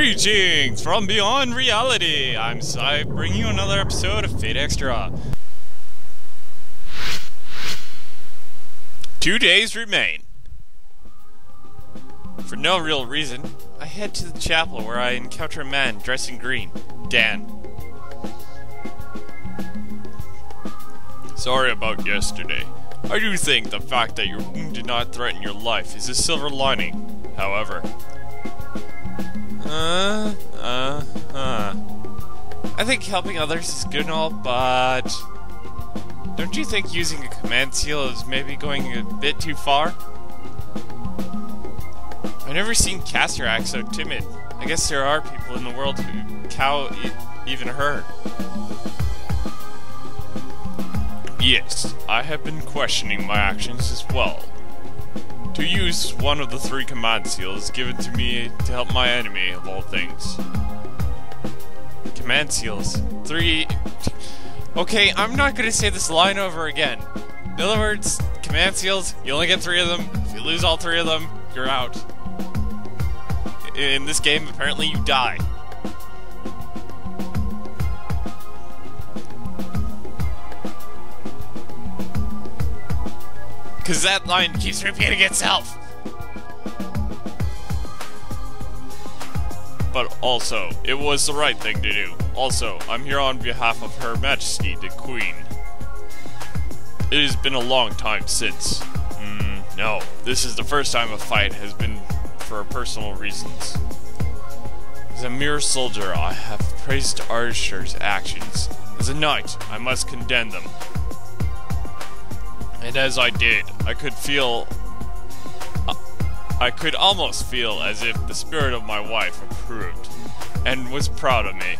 Greetings from beyond reality! I'm Sai, bringing you another episode of Fate Extra. 2 days remain. For no real reason, I head to the chapel where I encounter a man dressed in green, Dan. Sorry about yesterday. I do think the fact that your wound did not threaten your life is a silver lining, however. I think helping others is good and all, but don't you think using a command seal is maybe going a bit too far? I've never seen Caster act so timid. I guess there are people in the world who cow even her. Yes, I have been questioning my actions as well. To use one of the 3 command seals given to me to help my enemy of all things. Command seals. 3... Okay, I'm not gonna say this line over again. In other words, command seals, you only get 3 of them. If you lose all 3 of them, you're out. In this game, apparently you die. Because that line keeps repeating itself. But also, it was the right thing to do. Also, I'm here on behalf of Her Majesty, the Queen. It has been a long time since. No, this is the first time a fight has been for personal reasons. As a mere soldier, I have praised Archer's actions. As a knight, I must condemn them. And as I did, I could almost feel as if the spirit of my wife approved, and was proud of me.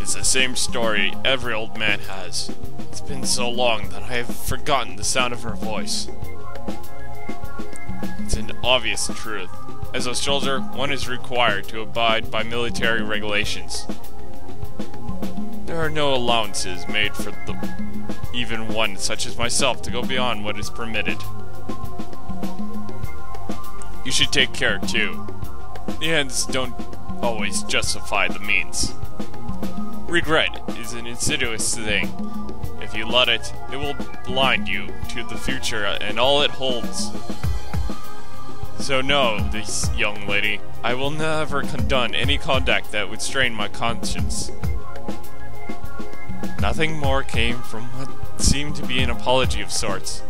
It's the same story every old man has. It's been so long that I have forgotten the sound of her voice. It's an obvious truth. As a soldier, one is required to abide by military regulations. There are no allowances made for even one such as myself to go beyond what is permitted. You should take care too. The ends don't always justify the means. Regret is an insidious thing. If you let it, it will blind you to the future and all it holds. So know this, young lady, I will never condone any conduct that would strain my conscience. Nothing more came from what seemed to be an apology of sorts.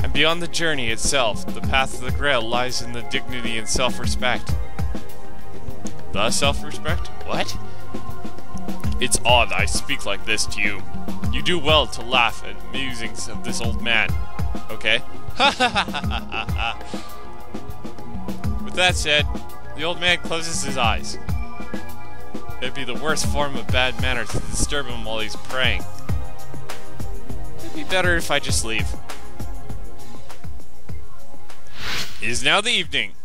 And beyond the journey itself, the path to the Grail lies in the dignity and self-respect. The self-respect? What? It's odd I speak like this to you. You do well to laugh at the musings of this old man. Okay? With that said, the old man closes his eyes. It'd be the worst form of bad manners to disturb him while he's praying. It'd be better if I just leave. It is now the evening.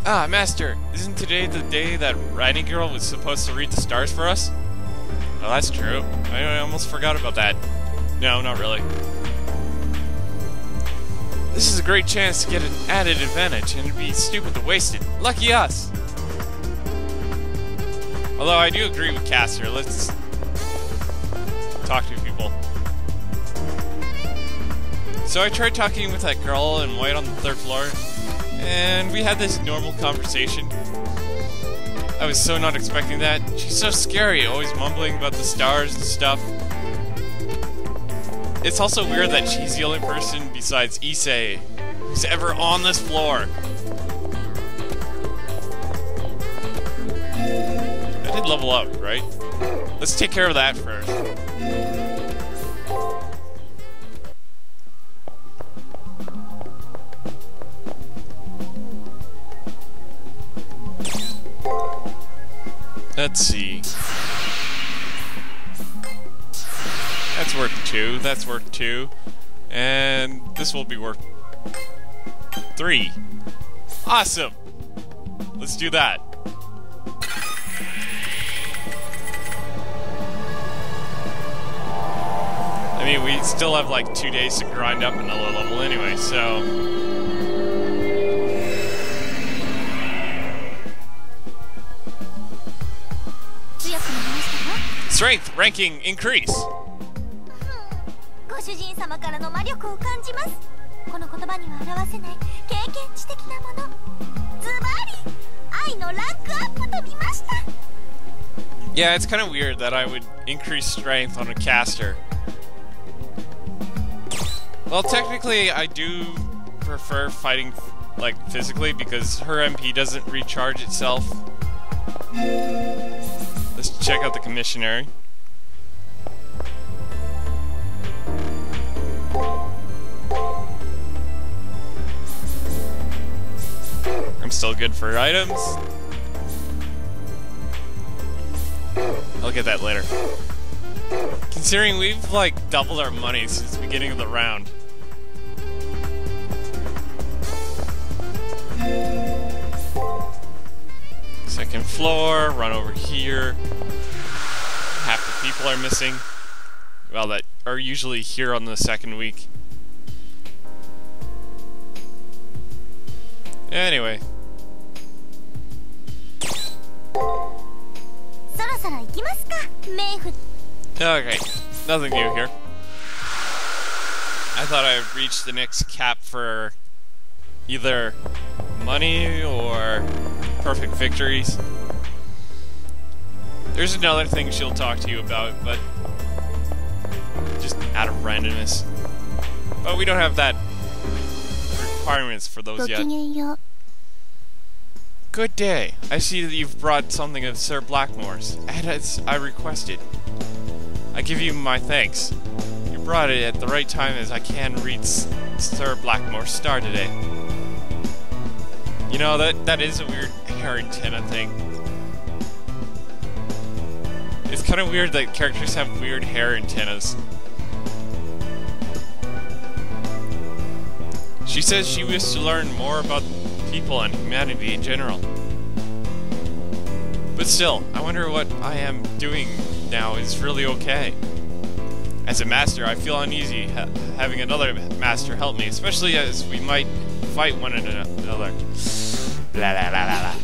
Ah, Master, isn't today the day that Rani girl was supposed to read the stars for us? Oh, that's true. I almost forgot about that. No, not really. This is a great chance to get an added advantage, and it'd be stupid to waste it. Lucky us! Although I do agree with Caster, let's talk to people. So I tried talking with that girl in white on the 3rd floor, and we had this normal conversation. I was so not expecting that. She's so scary, always mumbling about the stars and stuff. It's also weird that she's the only person besides Issei who's ever on this floor. I did level up, right? Let's take care of that first. Let's see. That's worth 2, that's worth 2. And this will be worth 3. Awesome! Let's do that. I mean, we still have like 2 days to grind up another level anyway, so... Strength ranking increase. ご主人様からの魔力を感じます。この言葉には表せない経験値的なもの。ズバリ愛のランクアップと見ました。Yeah, it's kind of weird that I would increase strength on a caster. Well, technically, I do prefer fighting like physically because her MP doesn't recharge itself. Let's check out the commissionary. I'm still good for items. I'll get that later. Considering we've like doubled our money since the beginning of the round. Second floor, run over here. Half the people are missing. Well, that are usually here on the second week. Anyway. Okay, nothing new here. I thought I would reach the next cap for either money or perfect victories. There's another thing she'll talk to you about, but just out of randomness. But we don't have that requirements for those yet. Good day. I see that you've brought something of Sir Blackmore's, and as I requested. I give you my thanks. You brought it at the right time as I can read Sir Blackmore's star today. You know, that is a weird hair antenna thing. It's kind of weird that characters have weird hair antennas. She says she wishes to learn more about people and humanity in general. But still, I wonder what I am doing now is really okay. As a master, I feel uneasy having another master help me, especially as we might fight one another. Blah, blah, blah, blah.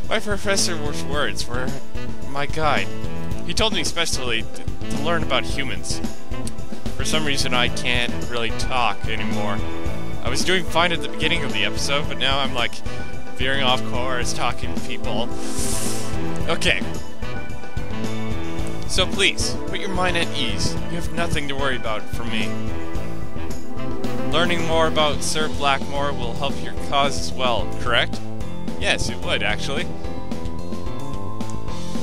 My professor's words were my guide. He told me especially to learn about humans. For some reason, I can't really talk anymore. I was doing fine at the beginning of the episode, but now I'm like veering off course, talking to people. Okay. So please, put your mind at ease. You have nothing to worry about from me. Learning more about Sir Blackmore will help your cause as well, correct? Yes, it would, actually.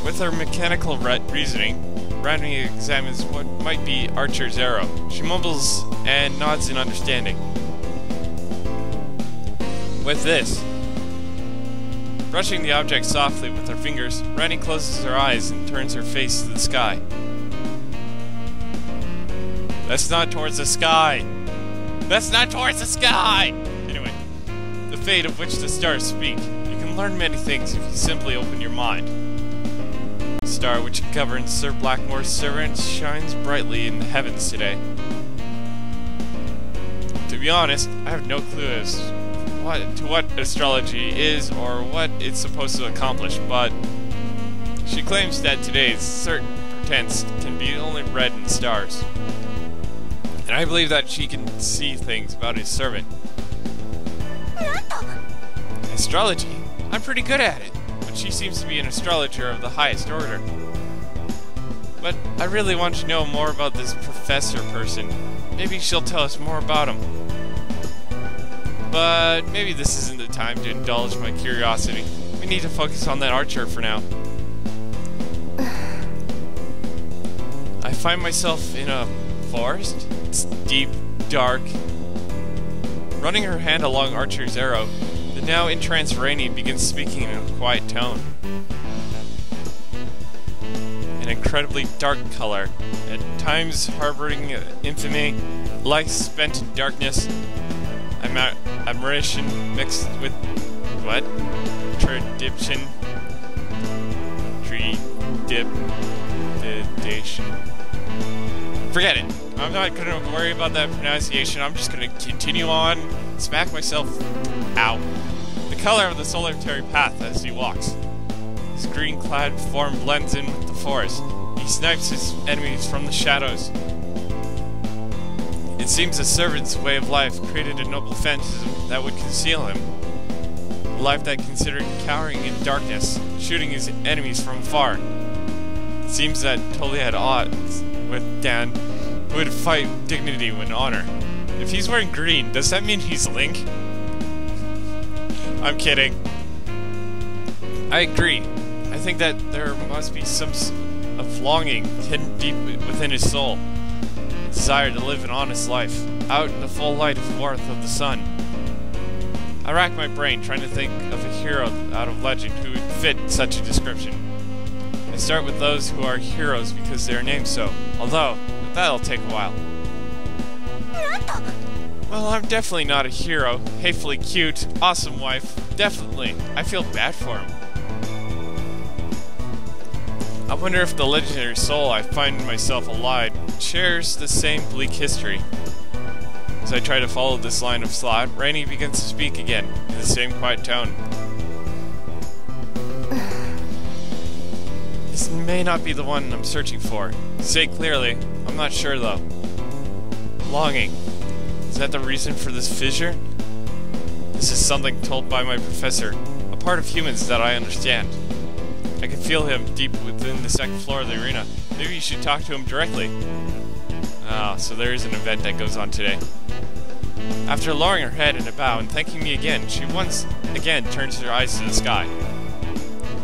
With her mechanical reasoning, Rani examines what might be Archer's arrow. She mumbles and nods in understanding. With this. Brushing the object softly with her fingers, Rani closes her eyes and turns her face to the sky. That's not towards the sky! That's not towards the sky! Anyway, the fate of which the stars speak. You can learn many things if you simply open your mind. The star which governs Sir Blackmore's servants shines brightly in the heavens today. To be honest, I have no clue as to what astrology is or what it's supposed to accomplish, but she claims that today's certain portents can be only read in stars. And I believe that she can see things about his servant. Astrology? I'm pretty good at it, but she seems to be an astrologer of the highest order. But I really want to know more about this professor person. Maybe she'll tell us more about him. But maybe this isn't the time to indulge my curiosity. We need to focus on that archer for now. I find myself in a forest. It's deep, dark. Running her hand along Archer's arrow, the now entranced Rani begins speaking in a quiet tone. An incredibly dark color, at times harboring infamy, life spent in darkness, admiration mixed with what? Tradition. Forget it. I'm not gonna worry about that pronunciation. I'm just gonna continue on, smack myself out. The color of the solitary path as he walks. His green-clad form blends in with the forest. He snipes his enemies from the shadows. It seems a servant's way of life created a noble phantasm that would conceal him. A life that considered cowering in darkness, shooting his enemies from afar. It seems that totally at odds with Dan, who would fight with dignity and honor. If he's wearing green, does that mean he's Link? I'm kidding. I agree. I think that there must be some of longing hidden deep within his soul. A desire to live an honest life, out in the full light of warmth of the sun. I rack my brain trying to think of a hero out of legend who would fit such a description. I start with those who are heroes because they are named so, although that'll take a while. Well, I'm definitely not a hero. Hatefully cute, awesome wife. Definitely. I feel bad for him. I wonder if the legendary soul I find in myself alive shares the same bleak history. As I try to follow this line of thought, Rani begins to speak again, in the same quiet tone. This may not be the one I'm searching for. To say clearly, I'm not sure though. Longing. Is that the reason for this fissure? This is something told by my professor, a part of humans that I understand. I can feel him deep within the second floor of the arena. Maybe you should talk to him directly. Ah, so there is an event that goes on today. After lowering her head in a bow and thanking me again, she once again turns her eyes to the sky.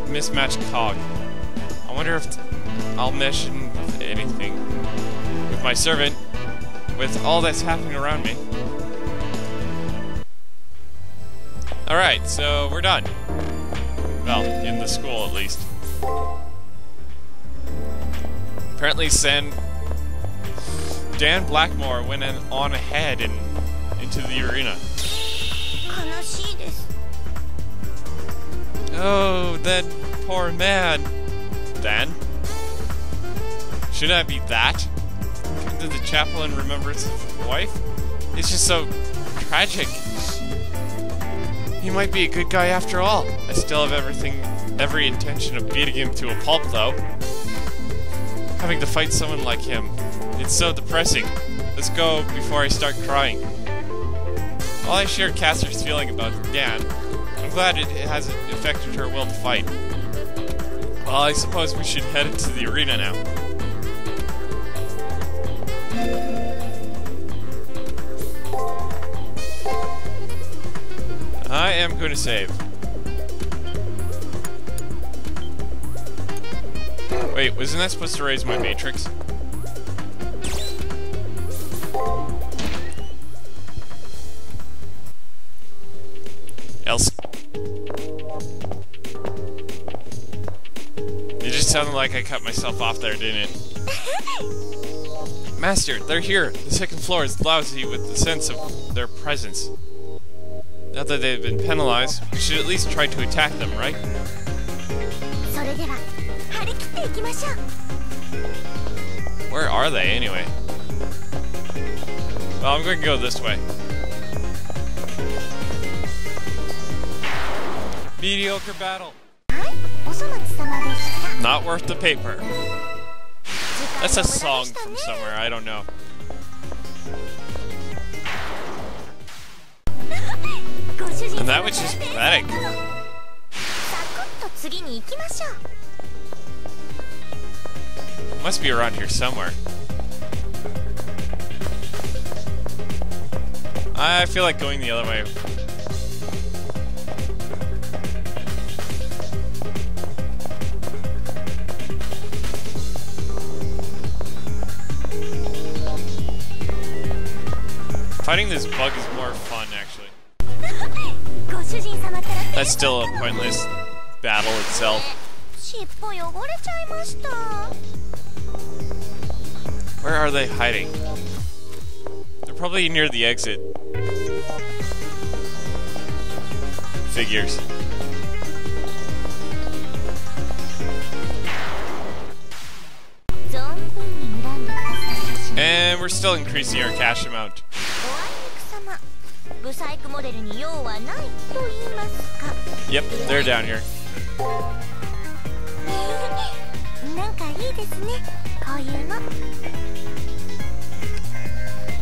Mismatched cog. I wonder if I'll mesh in with anything. With my servant, with all that's happening around me. Alright, so we're done. Well, in the school at least. Apparently Dan Blackmore went on ahead and into the arena. Oh, that poor man. Dan? Should I be that? Come to the chapel in remembrance of his wife? It's just so tragic. He might be a good guy after all. I still have every intention of beating him to a pulp though. Having to fight someone like him. It's so depressing. Let's go before I start crying. While I shared Cassier's feeling about Dan, I'm glad it hasn't affected her will to fight. Well, I suppose we should head into the arena now. I am going to save. Wait, wasn't that supposed to raise my matrix? Else. It just sounded like I cut myself off there, didn't it? Master, they're here. The second floor is lousy with the sense of their presence. Now that they've been penalized, we should at least try to attack them, right? Where are they, anyway? Well, I'm going to go this way. Mediocre battle. Not worth the paper. That's a song from somewhere, I don't know. And that was just pathetic. Must be around here somewhere. I feel like going the other way. Fighting this bug is more fun, actually. That's still a pointless battle itself. Where are they hiding? They're probably near the exit. Figures. we're still increasing our cash amount. ブサイクモデルに用はないと言いますか。 Yep, they're down here. なんかいいですね、こういうの。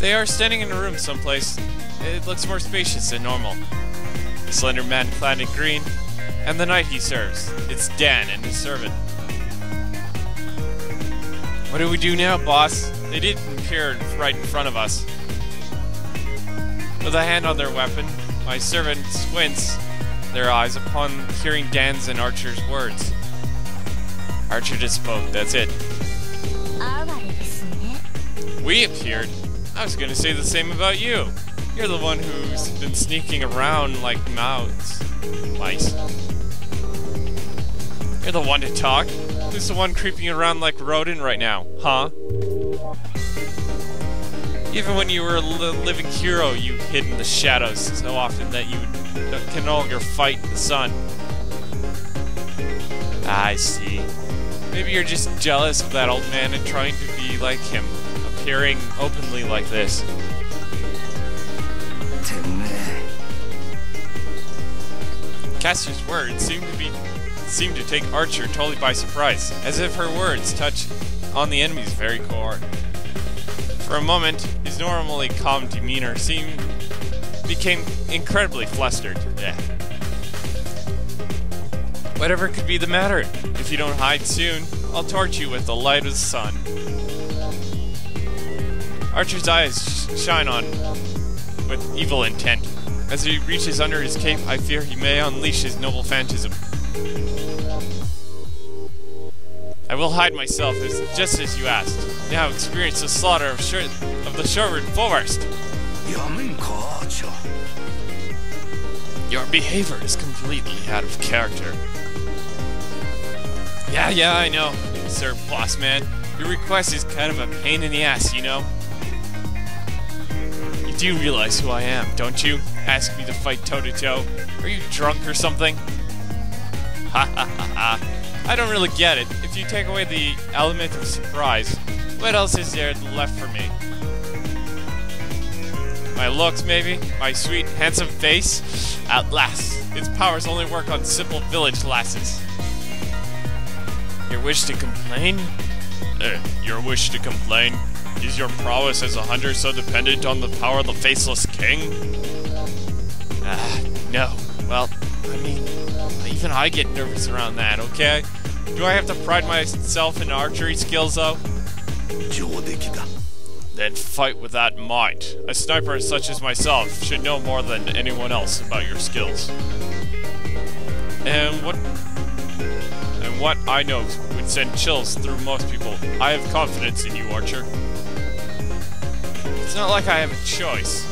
They are standing in a room someplace. It looks more spacious than normal. The slender man clad in green, and the knight he serves. It's Dan and his servant. What do we do now, boss? They didn't appear right in front of us. With a hand on their weapon, my servant squints their eyes upon hearing Dan's and Archer's words. Archer just spoke, that's it. We appeared? I was gonna say the same about you. You're the one who's been sneaking around like mice. You're the one to talk. Who's the one creeping around like rodent right now, huh? Even when you were a living hero, you hid in the shadows so often that you can no longer fight the sun. I see. Maybe you're just jealous of that old man and trying to be like him, appearing openly like this. Caster's words seem to take Archer totally by surprise, as if her words touch on the enemy's very core. For a moment, his normally calm demeanor became incredibly flustered. Whatever could be the matter? If you don't hide soon, I'll torch you with the light of the sun. Archer's eyes shine on with evil intent. As he reaches under his cape, I fear he may unleash his noble phantasm. I will hide myself, just as you asked. Now experience the slaughter of the Sherwood Forest. Your behavior is completely out of character. Yeah, I know, Sir Boss Man. Your request is kind of a pain in the ass, you know? You do realize who I am, don't you? Ask me to fight toe-to-toe. Are you drunk or something? Ha ha ha ha. I don't really get it. If you take away the element of surprise, what else is there left for me? My looks, maybe? My sweet, handsome face? At last, its powers only work on simple village lasses. Your wish to complain? Your wish to complain? Is your prowess as a hunter so dependent on the power of the faceless king? No. Well, I mean, even I get nervous around that, okay? Do I have to pride myself in archery skills, though? Then fight with that might. A sniper such as myself should know more than anyone else about your skills. And what I know would send chills through most people. I have confidence in you, Archer. It's not like I have a choice.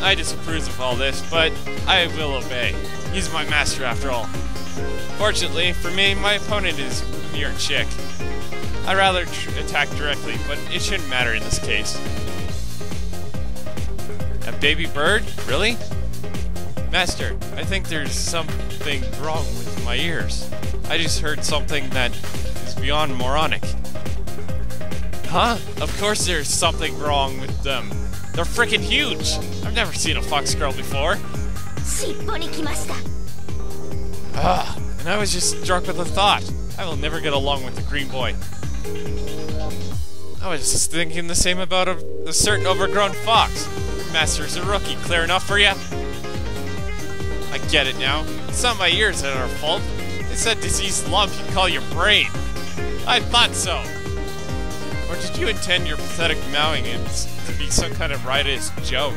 I disapprove of all this, but I will obey. He's my master after all. Fortunately, for me, my opponent is a mere chick. I'd rather attack directly, but it shouldn't matter in this case. A baby bird? Really? Master, I think there's something wrong with my ears. I just heard something that is beyond moronic. Huh? Of course there's something wrong with them. They're freaking huge! I've never seen a fox girl before. And I was just struck with the thought. I will never get along with the green boy. I was just thinking the same about a certain overgrown fox. Your master's a rookie, clear enough for you? I get it now. It's not my ears that are fault. It's that diseased lump you call your brain. I thought so. Or did you intend your pathetic mowing to be some kind of riotous joke?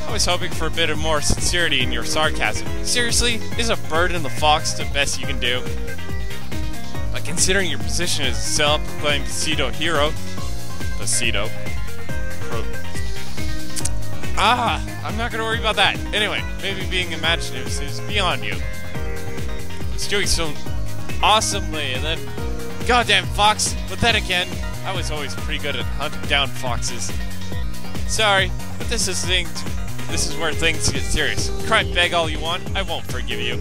I was hoping for a bit of more sincerity in your sarcasm. Seriously, is a bird and the fox the best you can do? But considering your position as a self-proclaimed pseudo hero, I'm not gonna worry about that. Anyway, maybe being imaginative is beyond you. It's doing so awesomely, and then goddamn fox. But then again, I was always pretty good at hunting down foxes. Sorry, but this is where things get serious. Cry and beg all you want, I won't forgive you.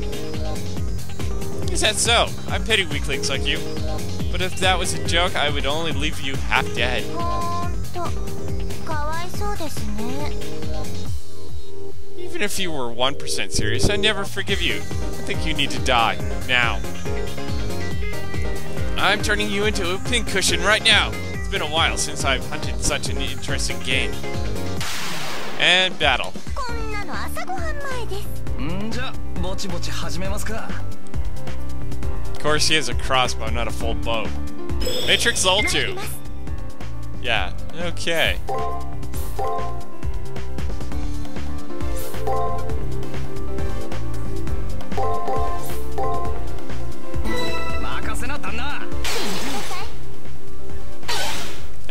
Is that so? I pity weaklings like you. But if that was a joke, I would only leave you half dead. かわいそうですね。 Even if you were 1% serious, I never forgive you. I think you need to die. Now. I'm turning you into a pincushion right now. It's been a while since I've hunted such an interesting game. And battle. こんなの朝ごはん前です。じゃあぼちぼち始めますか。 Of course, he has a crossbow, not a full bow. Matrix level 2. Yeah, okay.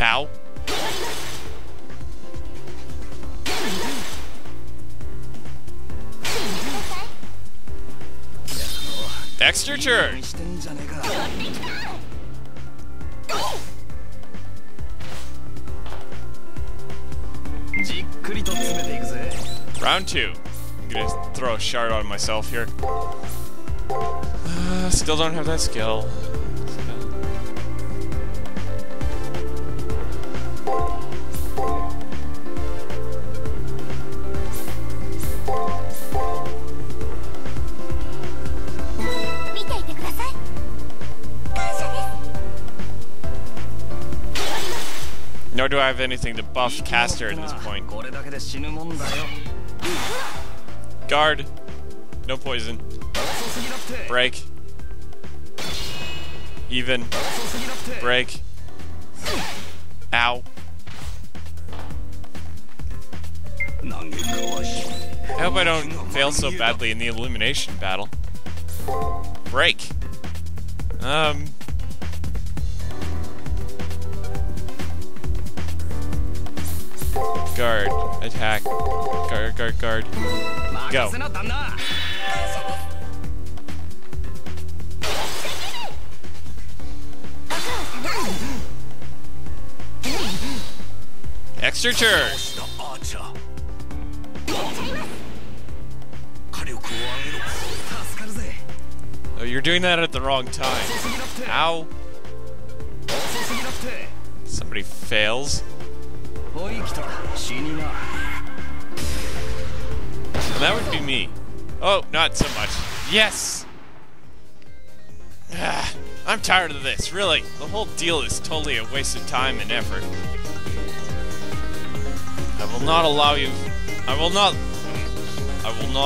Ow. Extra turn. Round 2. I'm gonna throw a shard on myself here. Still don't have that skill. Nor do I have anything to buff caster at this point. Guard. No poison. Break. Even. Break. Ow. I hope I don't fail so badly in the elimination battle. Break. Guard. Attack. Guard, guard, guard. Go. Extra turn. Oh, you're doing that at the wrong time. Ow. Somebody fails. And that would be me. Oh, not so much. Yes! I'm tired of this, really. The whole deal is totally a waste of time and effort. I will not allow you... I will not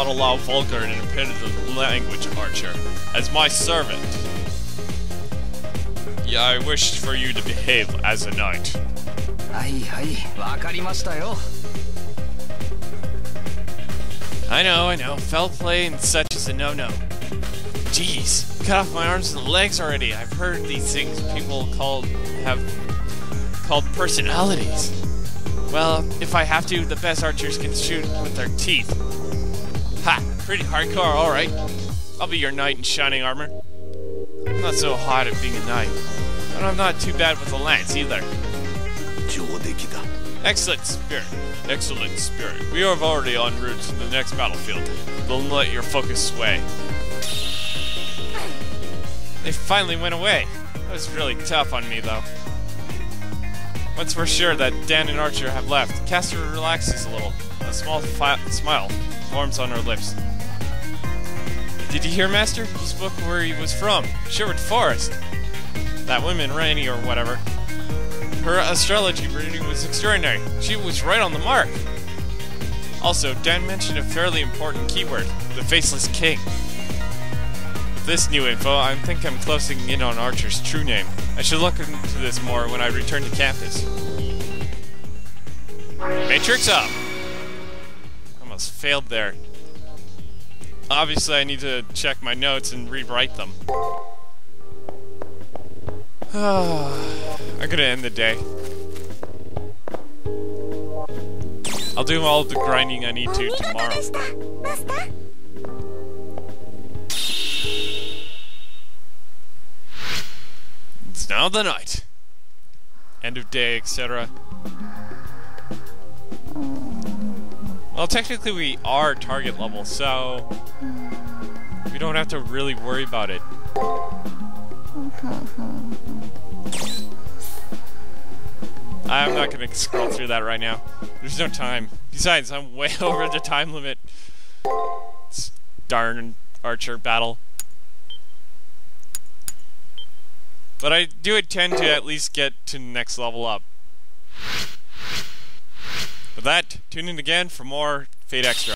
allow vulgar and imperative language, Archer. As my servant. Yeah, I wished for you to behave as a knight. I know. Foul play and such is a no-no. Jeez, cut off my arms and legs already. I've heard these things people have called personalities. Well, if I have to, the best archers can shoot with their teeth. Ha! Pretty hardcore, alright. I'll be your knight in shining armor. I'm not so hot at being a knight. But I'm not too bad with a lance either. Excellent spirit. Excellent spirit. We are already en route to the next battlefield. Don't let your focus sway. They finally went away. That was really tough on me, though. Once we're sure that Dan and Archer have left, Caster relaxes a little. A small smile forms on her lips. Did you hear, Master? He spoke where he was from. Sherwood Forest. That woman, Rani or whatever. Her astrology reading was extraordinary. She was right on the mark. Also, Dan mentioned a fairly important keyword, the Faceless King. With this new info, I think I'm closing in on Archer's true name. I should look into this more when I return to campus. Matrix up! Almost failed there. Obviously, I need to check my notes and rewrite them. I'm gonna end the day. I'll do all the grinding I need to tomorrow. It's now the night. End of day, etc. Well, technically we are target level, so we don't have to really worry about it. I'm not gonna scroll through that right now. There's no time. Besides, I'm way over the time limit. This darn Archer battle. But I do intend to at least get to the next level up. With that, tune in again for more Fate Extra.